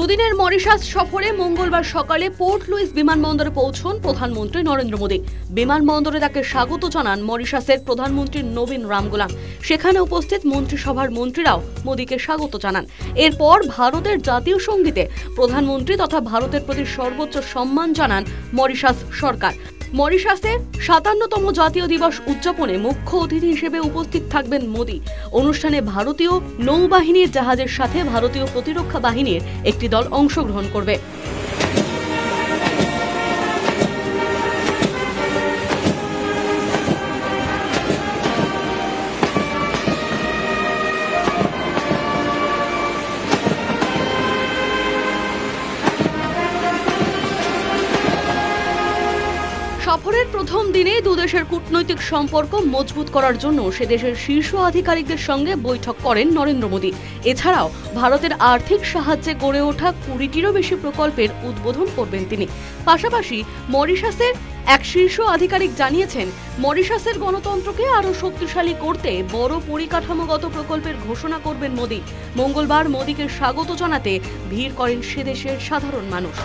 দুদিনের মরিশাস সফরে মঙ্গলবার সকালে পোর্ট লুইস বিমানবন্দরে পৌঁছন প্রধানমন্ত্রী নরেন্দ্র মোদী। বিমানবন্দরে তাকে স্বাগত জানান মরিশাসের প্রধানমন্ত্রী নবীন রামগুলাম। সেখানে উপস্থিত মন্ত্রিসভার মন্ত্রীরাও মোদীকে স্বাগত জানান। এরপর ভারতের জাতীয় সঙ্গীতে প্রধানমন্ত্রী তথা ভারতের প্রতি সর্বোচ্চ সম্মান জানান মরিশাস সরকার। মরিশাসে ৫৭তম জাতীয় দিবস উদযাপনে মুখ্য অতিথি হিসেবে উপস্থিত থাকবেন মোদী। অনুষ্ঠানে ভারতীয় নৌবাহিনীর জাহাজের সাথে ভারতীয় প্রতিরক্ষা বাহিনীর একটি দল অংশগ্রহণ করবে। সফরের প্রথম দিনে দুদেশের কূটনৈতিক সম্পর্ক মজবুত করার জন্য সে দেশের শীর্ষ আধিকারিকদের সঙ্গে বৈঠক করেন নরেন্দ্র মোদী। এছাড়াও ভারতের আর্থিক সাহায্যে গড়ে ওঠা ২০টিরও বেশি প্রকল্পের উদ্বোধন করবেন তিনি। পাশাপাশি মরিশাসের এক শীর্ষ আধিকারিক জানিয়েছেন, মরিশাসের গণতন্ত্রকে আরও শক্তিশালী করতে বড় পরিকাঠামোগত প্রকল্পের ঘোষণা করবেন মোদী। মঙ্গলবার মোদীকে স্বাগত জানাতে ভিড় করেন সে দেশের সাধারণ মানুষ।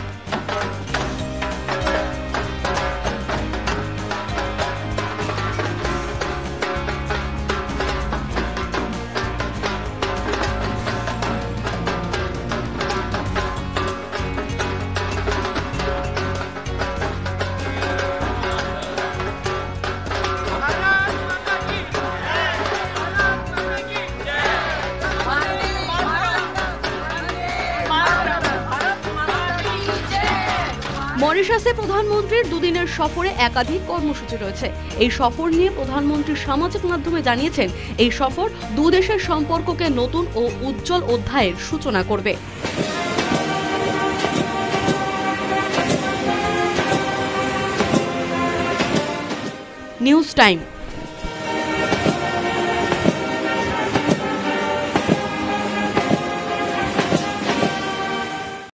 মরিশাসে প্রধানমন্ত্রীর দুদিনের সফরে একাধিক কর্মসূচি রয়েছে। এই সফর নিয়ে প্রধানমন্ত্রী সামাজিক মাধ্যমে জানিয়েছেন, এই সফর দুদেশের সম্পর্ককে নতুন ও উজ্জ্বল অধ্যায়ের সূচনা করবে। News time.